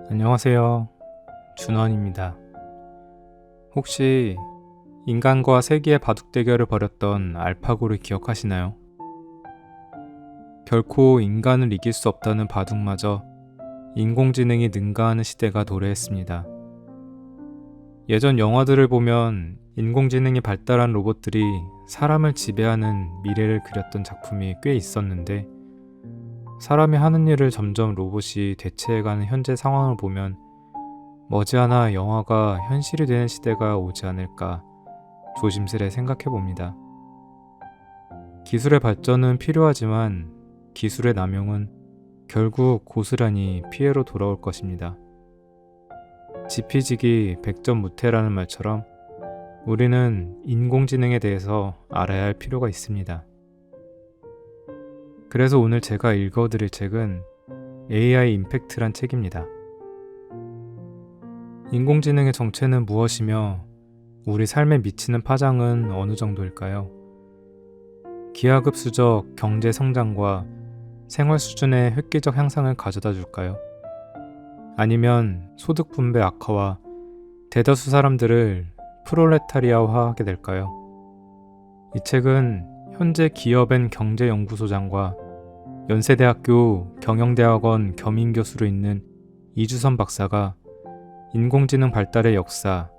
안녕하세요. 준원입니다. 혹시 인간과 세기의 바둑 대결을 벌였던 알파고를 기억하시나요? 결코 인간을 이길 수 없다는 바둑마저 인공지능이 능가하는 시대가 도래했습니다. 예전 영화들을 보면 인공지능이 발달한 로봇들이 사람을 지배하는 미래를 그렸던 작품이 꽤 있었는데, 사람이 하는 일을 점점 로봇이 대체해가는 현재 상황을 보면 머지않아 영화가 현실이 되는 시대가 오지 않을까 조심스레 생각해 봅니다. 기술의 발전은 필요하지만 기술의 남용은 결국 고스란히 피해로 돌아올 것입니다. 지피지기 백전무태라는 말처럼 우리는 인공지능에 대해서 알아야 할 필요가 있습니다. 그래서 오늘 제가 읽어드릴 책은 AI 임팩트란 책입니다. 인공지능의 정체는 무엇이며 우리 삶에 미치는 파장은 어느 정도일까요? 기하급수적 경제 성장과 생활 수준의 획기적 향상을 가져다 줄까요? 아니면 소득 분배 악화와 대다수 사람들을 프롤레타리아화하게 될까요? 이 책은 현재 기업엔 경제연구소장과 연세대학교 경영대학원 겸임교수로 있는 이주선 박사가 인공지능 발달의 역사,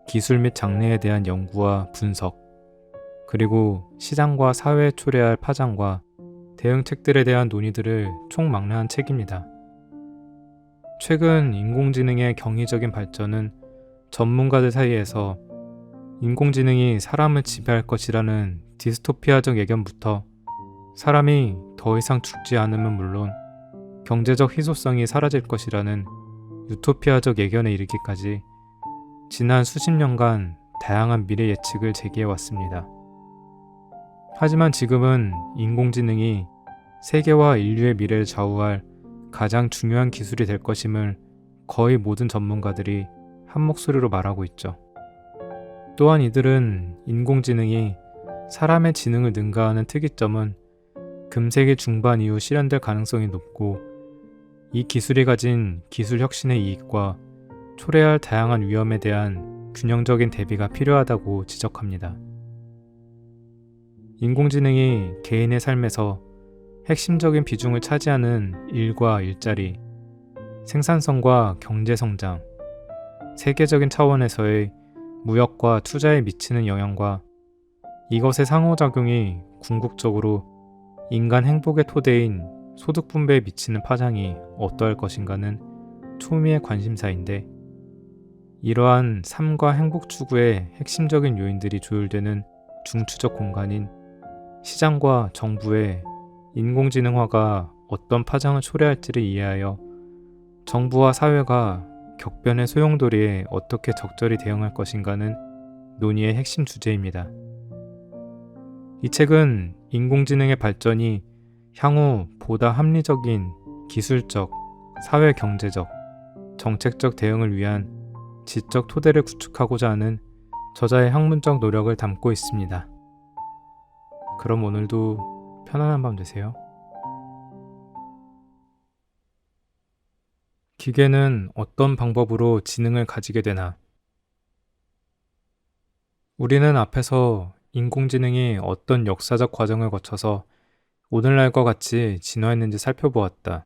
기술 및 장래에 대한 연구와 분석, 그리고 시장과 사회에 초래할 파장과 대응책들에 대한 논의들을 총망라한 책입니다. 최근 인공지능의 경이적인 발전은 전문가들 사이에서 인공지능이 사람을 지배할 것이라는 디스토피아적 예견부터 사람이 더 이상 죽지 않으면 물론 경제적 희소성이 사라질 것이라는 유토피아적 예견에 이르기까지 지난 수십 년간 다양한 미래 예측을 제기해왔습니다. 하지만 지금은 인공지능이 세계와 인류의 미래를 좌우할 가장 중요한 기술이 될 것임을 거의 모든 전문가들이 한 목소리로 말하고 있죠. 또한 이들은 인공지능이 사람의 지능을 능가하는 특이점은 금세기 중반 이후 실현될 가능성이 높고, 이 기술이 가진 기술 혁신의 이익과 초래할 다양한 위험에 대한 균형적인 대비가 필요하다고 지적합니다. 인공지능이 개인의 삶에서 핵심적인 비중을 차지하는 일과 일자리, 생산성과 경제성장, 세계적인 차원에서의 무역과 투자에 미치는 영향과 이것의 상호작용이 궁극적으로 인간 행복의 토대인 소득 분배에 미치는 파장이 어떠할 것인가는 초미의 관심사인데, 이러한 삶과 행복 추구의 핵심적인 요인들이 조율되는 중추적 공간인 시장과 정부의 인공지능화가 어떤 파장을 초래할지를 이해하여 정부와 사회가 격변의 소용돌이에 어떻게 적절히 대응할 것인가는 논의의 핵심 주제입니다. 이 책은 인공지능의 발전이 향후 보다 합리적인 기술적, 사회 경제적, 정책적 대응을 위한 지적 토대를 구축하고자 하는 저자의 학문적 노력을 담고 있습니다. 그럼 오늘도 편안한 밤 되세요. 기계는 어떤 방법으로 지능을 가지게 되나? 우리는 앞에서 인공지능이 어떤 역사적 과정을 거쳐서 오늘날과 같이 진화했는지 살펴보았다.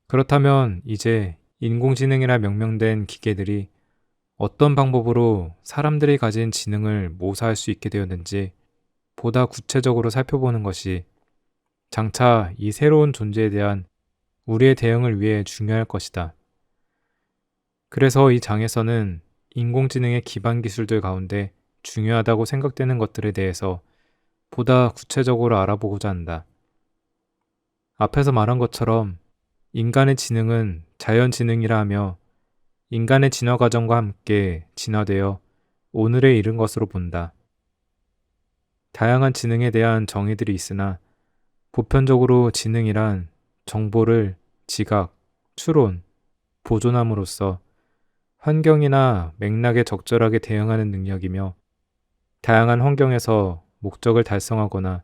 그렇다면 이제 인공지능이라 명명된 기계들이 어떤 방법으로 사람들이 가진 지능을 모사할 수 있게 되었는지 보다 구체적으로 살펴보는 것이 장차 이 새로운 존재에 대한 우리의 대응을 위해 중요할 것이다. 그래서 이 장에서는 인공지능의 기반 기술들 가운데 중요하다고 생각되는 것들에 대해서 보다 구체적으로 알아보고자 한다. 앞에서 말한 것처럼 인간의 지능은 자연지능이라 하며 인간의 진화 과정과 함께 진화되어 오늘에 이른 것으로 본다. 다양한 지능에 대한 정의들이 있으나 보편적으로 지능이란 정보를 지각, 추론, 보존함으로써 환경이나 맥락에 적절하게 대응하는 능력이며, 다양한 환경에서 목적을 달성하거나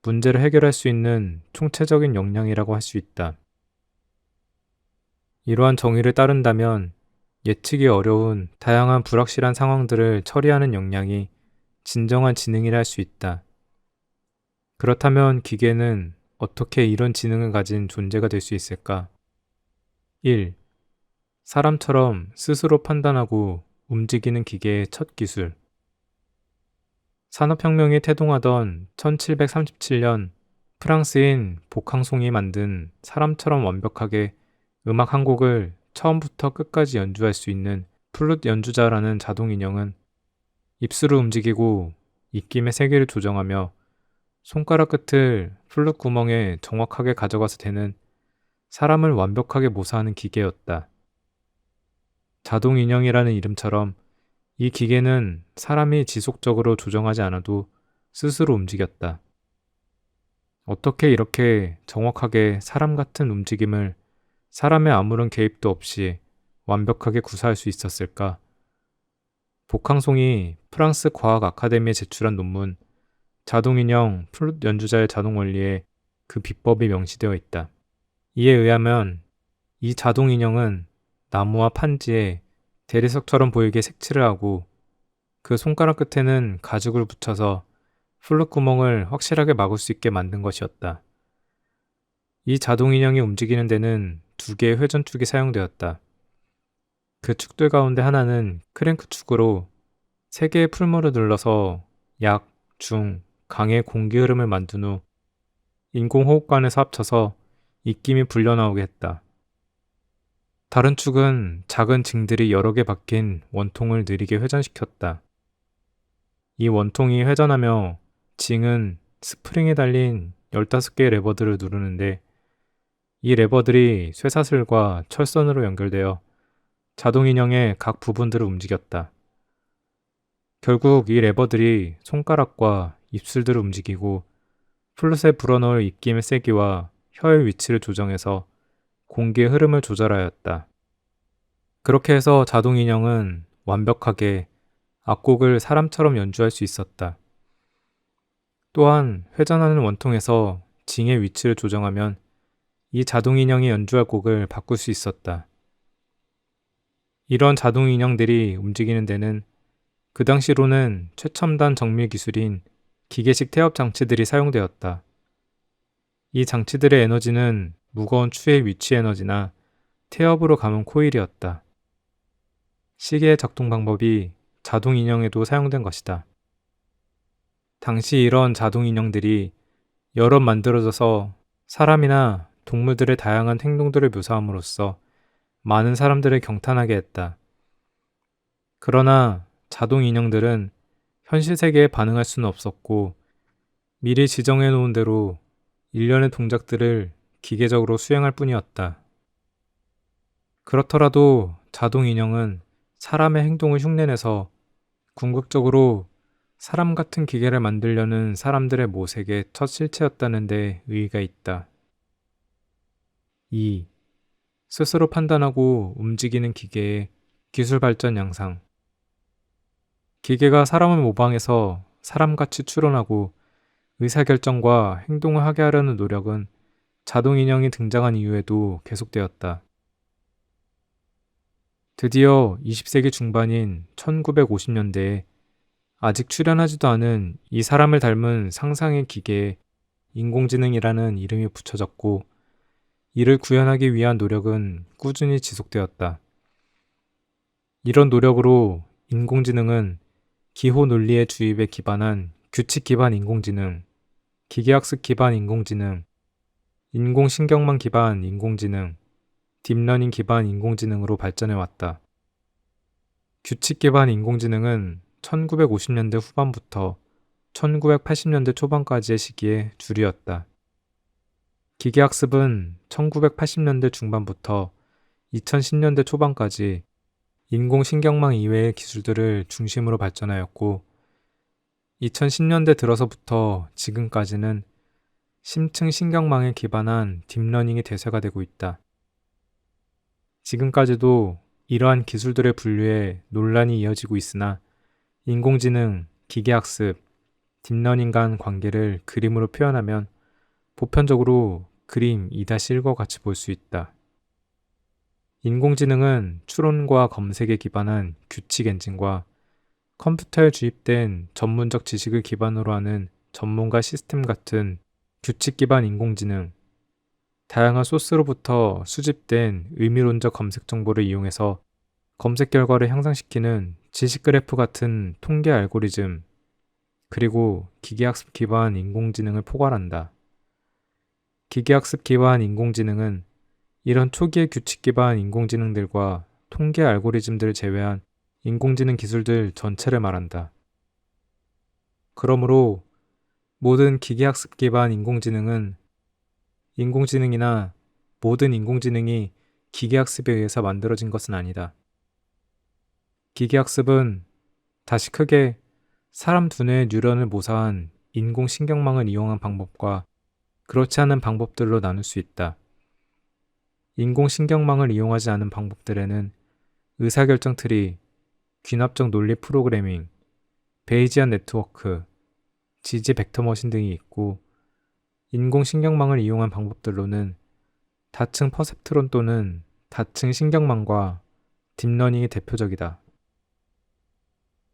문제를 해결할 수 있는 총체적인 역량이라고 할 수 있다. 이러한 정의를 따른다면 예측이 어려운 다양한 불확실한 상황들을 처리하는 역량이 진정한 지능이라 할 수 있다. 그렇다면 기계는 어떻게 이런 지능을 가진 존재가 될 수 있을까? 1. 사람처럼 스스로 판단하고 움직이는 기계의 첫 기술. 산업혁명이 태동하던 1737년 프랑스인 복항송이 만든 사람처럼 완벽하게 음악 한 곡을 처음부터 끝까지 연주할 수 있는 플룻 연주자라는 자동 인형은 입술을 움직이고 입김의 세기를 조정하며 손가락 끝을 플룻 구멍에 정확하게 가져가서 대는 사람을 완벽하게 모사하는 기계였다. 자동 인형이라는 이름처럼 이 기계는 사람이 지속적으로 조정하지 않아도 스스로 움직였다. 어떻게 이렇게 정확하게 사람 같은 움직임을 사람의 아무런 개입도 없이 완벽하게 구사할 수 있었을까? 복항송이 프랑스 과학 아카데미에 제출한 논문 자동인형 플룻 연주자의 자동 원리에 그 비법이 명시되어 있다. 이에 의하면 이 자동인형은 나무와 판지에 대리석처럼 보이게 색칠을 하고 그 손가락 끝에는 가죽을 붙여서 플룻 구멍을 확실하게 막을 수 있게 만든 것이었다. 이 자동인형이 움직이는 데는 두 개의 회전축이 사용되었다. 그 축들 가운데 하나는 크랭크 축으로 세 개의 풀물을 눌러서 약, 중, 강의 공기 흐름을 만든 후 인공호흡관에서 합쳐서 입김이 불려나오게 했다. 다른 축은 작은 징들이 여러 개 박힌 원통을 느리게 회전시켰다. 이 원통이 회전하며 징은 스프링에 달린 15개의 레버들을 누르는데 이 레버들이 쇠사슬과 철선으로 연결되어 자동인형의 각 부분들을 움직였다. 결국 이 레버들이 손가락과 입술들을 움직이고 플룻에 불어넣을 입김의 세기와 혀의 위치를 조정해서 공기의 흐름을 조절하였다. 그렇게 해서 자동인형은 완벽하게 악곡을 사람처럼 연주할 수 있었다. 또한 회전하는 원통에서 징의 위치를 조정하면 이 자동인형이 연주할 곡을 바꿀 수 있었다. 이런 자동인형들이 움직이는 데는 그 당시로는 최첨단 정밀 기술인 기계식 태엽 장치들이 사용되었다. 이 장치들의 에너지는 무거운 추의 위치 에너지나 태엽으로 감은 코일이었다. 시계의 작동 방법이 자동 인형에도 사용된 것이다. 당시 이런 자동 인형들이 여러 만들어져서 사람이나 동물들의 다양한 행동들을 묘사함으로써 많은 사람들을 경탄하게 했다. 그러나 자동 인형들은 현실 세계에 반응할 수는 없었고 미리 지정해 놓은 대로 일련의 동작들을 기계적으로 수행할 뿐이었다. 그렇더라도 자동 인형은 사람의 행동을 흉내내서 궁극적으로 사람 같은 기계를 만들려는 사람들의 모색의 첫 실체였다는 데 의의가 있다. 2. 스스로 판단하고 움직이는 기계의 기술 발전 양상. 기계가 사람을 모방해서 사람같이 추론하고 의사결정과 행동을 하게 하려는 노력은 자동인형이 등장한 이후에도 계속되었다. 드디어 20세기 중반인 1950년대에 아직 출현하지도 않은 이 사람을 닮은 상상의 기계에 인공지능이라는 이름이 붙여졌고 이를 구현하기 위한 노력은 꾸준히 지속되었다. 이런 노력으로 인공지능은 기호 논리의 주입에 기반한 규칙 기반 인공지능, 기계학습 기반 인공지능, 인공신경망 기반 인공지능, 딥러닝 기반 인공지능으로 발전해왔다. 규칙 기반 인공지능은 1950년대 후반부터 1980년대 초반까지의 시기에 주류였다. 기계학습은 1980년대 중반부터 2010년대 초반까지 인공신경망 이외의 기술들을 중심으로 발전하였고 2010년대 들어서부터 지금까지는 심층 신경망에 기반한 딥러닝이 대세가 되고 있다. 지금까지도 이러한 기술들의 분류에 논란이 이어지고 있으나 인공지능, 기계학습, 딥러닝 간 관계를 그림으로 표현하면 보편적으로 그림 2-1과 같이 볼 수 있다. 인공지능은 추론과 검색에 기반한 규칙 엔진과 컴퓨터에 주입된 전문적 지식을 기반으로 하는 전문가 시스템 같은 규칙 기반 인공지능, 다양한 소스로부터 수집된 의미론적 검색 정보를 이용해서 검색 결과를 향상시키는 지식 그래프 같은 통계 알고리즘, 그리고 기계학습 기반 인공지능을 포괄한다. 기계학습 기반 인공지능은 이런 초기의 규칙 기반 인공지능들과 통계 알고리즘들을 제외한 인공지능 기술들 전체를 말한다. 그러므로 모든 기계학습 기반 인공지능은 인공지능이나 모든 인공지능이 기계학습에 의해서 만들어진 것은 아니다. 기계학습은 다시 크게 사람 두뇌의 뉴런을 모사한 인공신경망을 이용한 방법과 그렇지 않은 방법들로 나눌 수 있다. 인공신경망을 이용하지 않은 방법들에는 의사결정 트리, 귀납적 논리 프로그래밍, 베이지안 네트워크, 지지 벡터 머신 등이 있고, 인공신경망을 이용한 방법들로는 다층 퍼셉트론 또는 다층 신경망과 딥러닝이 대표적이다.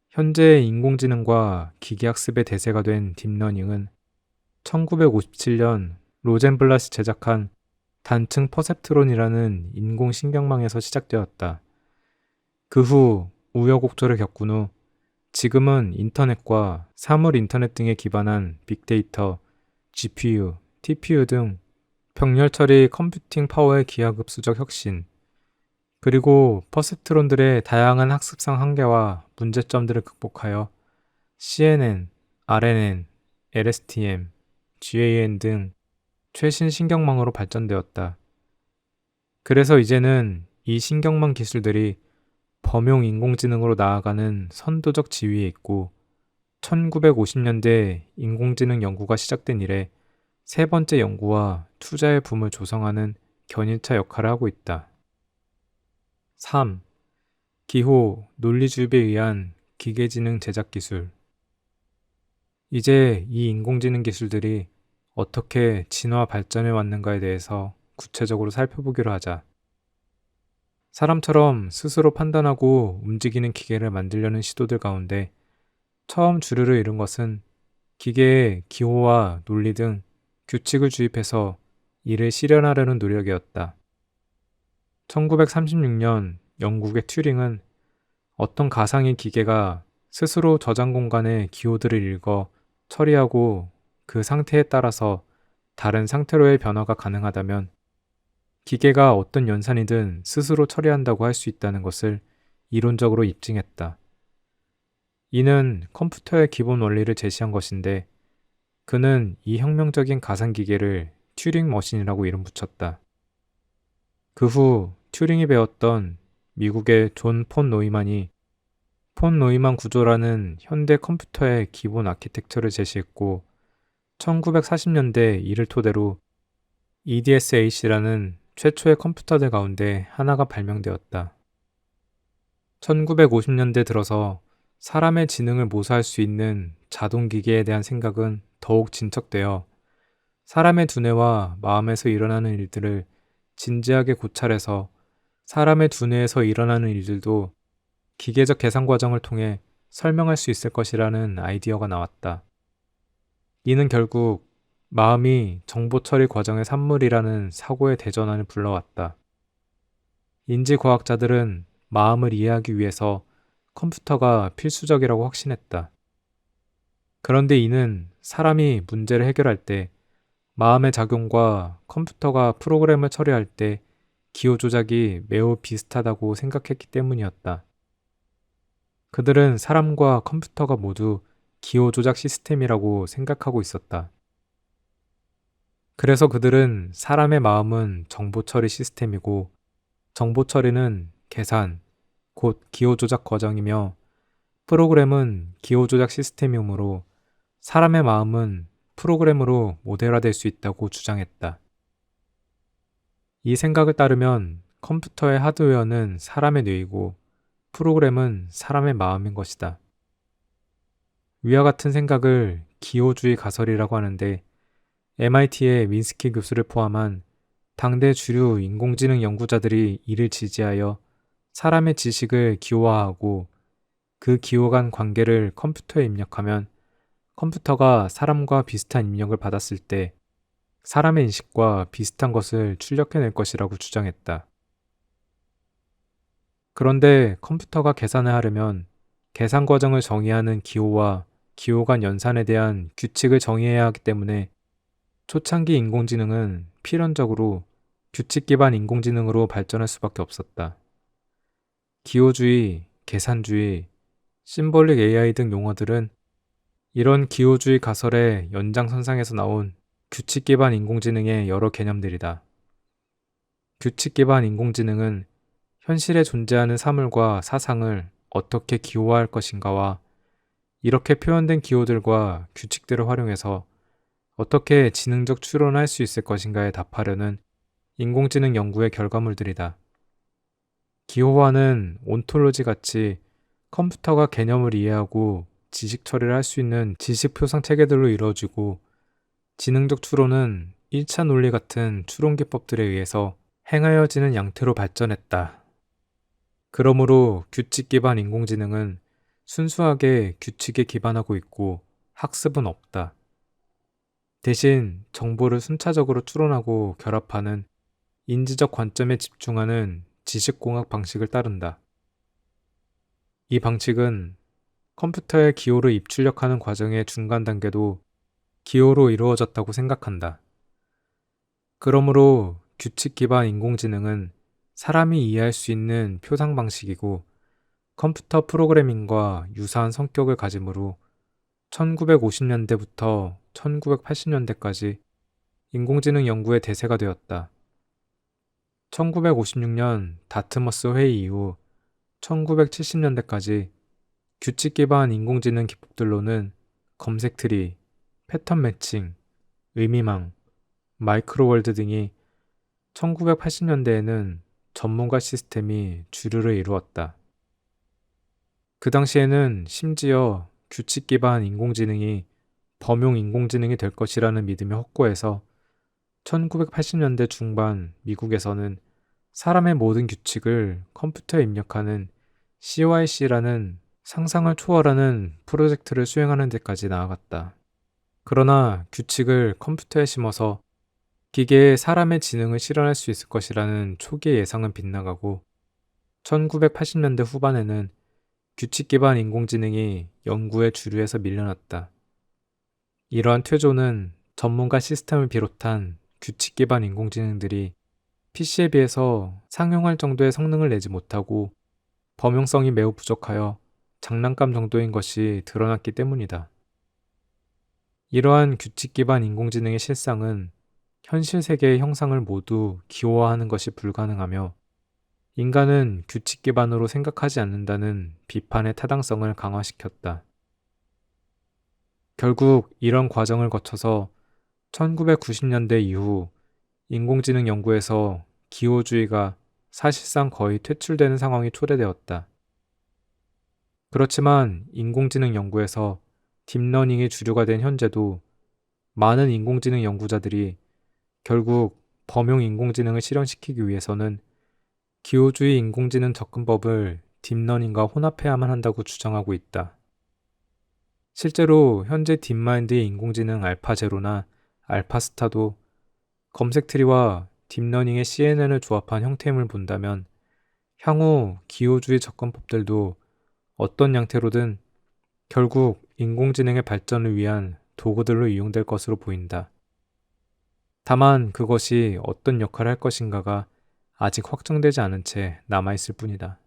현재 인공지능과 기계학습의 대세가 된 딥러닝은 1957년 로젠블랏이 제작한 단층 퍼셉트론이라는 인공신경망에서 시작되었다. 그 후 우여곡절을 겪은 후 지금은 인터넷과 사물 인터넷 등에 기반한 빅데이터, GPU, TPU 등 병렬 처리 컴퓨팅 파워의 기하급수적 혁신, 그리고 퍼셉트론들의 다양한 학습상 한계와 문제점들을 극복하여 CNN, RNN, LSTM, GAN 등 최신 신경망으로 발전되었다. 그래서 이제는 이 신경망 기술들이 범용 인공지능으로 나아가는 선도적 지위에 있고 1950년대 인공지능 연구가 시작된 이래 세 번째 연구와 투자의 붐을 조성하는 견인차 역할을 하고 있다. 3. 기호, 논리주입에 의한 기계지능 제작 기술. 이제 이 인공지능 기술들이 어떻게 진화 발전해 왔는가에 대해서 구체적으로 살펴보기로 하자. 사람처럼 스스로 판단하고 움직이는 기계를 만들려는 시도들 가운데 처음 주류를 이룬 것은 기계에 기호와 논리 등 규칙을 주입해서 이를 실현하려는 노력이었다. 1936년 영국의 튜링은 어떤 가상의 기계가 스스로 저장 공간의 기호들을 읽어 처리하고 그 상태에 따라서 다른 상태로의 변화가 가능하다면 기계가 어떤 연산이든 스스로 처리한다고 할 수 있다는 것을 이론적으로 입증했다. 이는 컴퓨터의 기본 원리를 제시한 것인데 그는 이 혁명적인 가상기계를 튜링 머신이라고 이름 붙였다. 그 후 튜링이 배웠던 미국의 존 폰 노이만이 폰 노이만 구조라는 현대 컴퓨터의 기본 아키텍처를 제시했고 1940년대 이를 토대로 EDSAC라는 최초의 컴퓨터들 가운데 하나가 발명되었다. 1950년대 들어서 사람의 지능을 모사할 수 있는 자동기계에 대한 생각은 더욱 진척되어 사람의 두뇌와 마음에서 일어나는 일들을 진지하게 고찰해서 사람의 두뇌에서 일어나는 일들도 기계적 계산 과정을 통해 설명할 수 있을 것이라는 아이디어가 나왔다. 이는 결국 마음이 정보 처리 과정의 산물이라는 사고의 대전환을 불러왔다. 인지과학자들은 마음을 이해하기 위해서 컴퓨터가 필수적이라고 확신했다. 그런데 이는 사람이 문제를 해결할 때 마음의 작용과 컴퓨터가 프로그램을 처리할 때 기호 조작이 매우 비슷하다고 생각했기 때문이었다. 그들은 사람과 컴퓨터가 모두 기호 조작 시스템이라고 생각하고 있었다. 그래서 그들은 사람의 마음은 정보 처리 시스템이고 정보 처리는 계산, 곧 기호 조작 과정이며 프로그램은 기호 조작 시스템이므로 사람의 마음은 프로그램으로 모델화될 수 있다고 주장했다. 이 생각을 따르면 컴퓨터의 하드웨어는 사람의 뇌이고 프로그램은 사람의 마음인 것이다. 위와 같은 생각을 기호주의 가설이라고 하는데 MIT의 민스키 교수를 포함한 당대 주류 인공지능 연구자들이 이를 지지하여 사람의 지식을 기호화하고 그 기호 간 관계를 컴퓨터에 입력하면 컴퓨터가 사람과 비슷한 입력을 받았을 때 사람의 인식과 비슷한 것을 출력해낼 것이라고 주장했다. 그런데 컴퓨터가 계산을 하려면 계산 과정을 정의하는 기호와 기호 간 연산에 대한 규칙을 정의해야 하기 때문에 초창기 인공지능은 필연적으로 규칙 기반 인공지능으로 발전할 수밖에 없었다. 기호주의, 계산주의, 심볼릭 AI 등 용어들은 이런 기호주의 가설의 연장선상에서 나온 규칙 기반 인공지능의 여러 개념들이다. 규칙 기반 인공지능은 현실에 존재하는 사물과 사상을 어떻게 기호화할 것인가와 이렇게 표현된 기호들과 규칙들을 활용해서 어떻게 지능적 추론을 할 수 있을 것인가에 답하려는 인공지능 연구의 결과물들이다. 기호화는 온톨로지 같이 컴퓨터가 개념을 이해하고 지식 처리를 할 수 있는 지식 표상 체계들로 이루어지고, 지능적 추론은 1차 논리 같은 추론 기법들에 의해서 행하여지는 양태로 발전했다. 그러므로 규칙 기반 인공지능은 순수하게 규칙에 기반하고 있고 학습은 없다. 대신 정보를 순차적으로 추론하고 결합하는 인지적 관점에 집중하는 지식공학 방식을 따른다. 이 방식은 컴퓨터에 기호를 입출력하는 과정의 중간 단계도 기호로 이루어졌다고 생각한다. 그러므로 규칙 기반 인공지능은 사람이 이해할 수 있는 표상 방식이고 컴퓨터 프로그래밍과 유사한 성격을 가지므로 1950년대부터 1980년대까지 인공지능 연구의 대세가 되었다. 1956년 다트머스 회의 이후 1970년대까지 규칙 기반 인공지능 기법들로는 검색트리, 패턴 매칭, 의미망, 마이크로월드 등이 1980년대에는 전문가 시스템이 주류를 이루었다. 그 당시에는 심지어 규칙 기반 인공지능이 범용 인공지능이 될 것이라는 믿음이 확고해서 1980년대 중반 미국에서는 사람의 모든 규칙을 컴퓨터에 입력하는 CYC라는 상상을 초월하는 프로젝트를 수행하는 데까지 나아갔다. 그러나 규칙을 컴퓨터에 심어서 기계에 사람의 지능을 실현할 수 있을 것이라는 초기의 예상은 빗나가고 1980년대 후반에는 규칙 기반 인공지능이 연구의 주류에서 밀려났다. 이러한 퇴조는 전문가 시스템을 비롯한 규칙 기반 인공지능들이 PC에 비해서 상용할 정도의 성능을 내지 못하고 범용성이 매우 부족하여 장난감 정도인 것이 드러났기 때문이다. 이러한 규칙 기반 인공지능의 실상은 현실 세계의 형상을 모두 기호화하는 것이 불가능하며 인간은 규칙 기반으로 생각하지 않는다는 비판의 타당성을 강화시켰다. 결국 이런 과정을 거쳐서 1990년대 이후 인공지능 연구에서 기호주의가 사실상 거의 퇴출되는 상황이 초래되었다. 그렇지만 인공지능 연구에서 딥러닝이 주류가 된 현재도 많은 인공지능 연구자들이 결국 범용 인공지능을 실현시키기 위해서는 기호주의 인공지능 접근법을 딥러닝과 혼합해야만 한다고 주장하고 있다. 실제로 현재 딥마인드의 인공지능 알파제로나 알파스타도 검색트리와 딥러닝의 CNN을 조합한 형태임을 본다면 향후 기호주의 접근법들도 어떤 양태로든 결국 인공지능의 발전을 위한 도구들로 이용될 것으로 보인다. 다만 그것이 어떤 역할을 할 것인가가 아직 확정되지 않은 채 남아있을 뿐이다.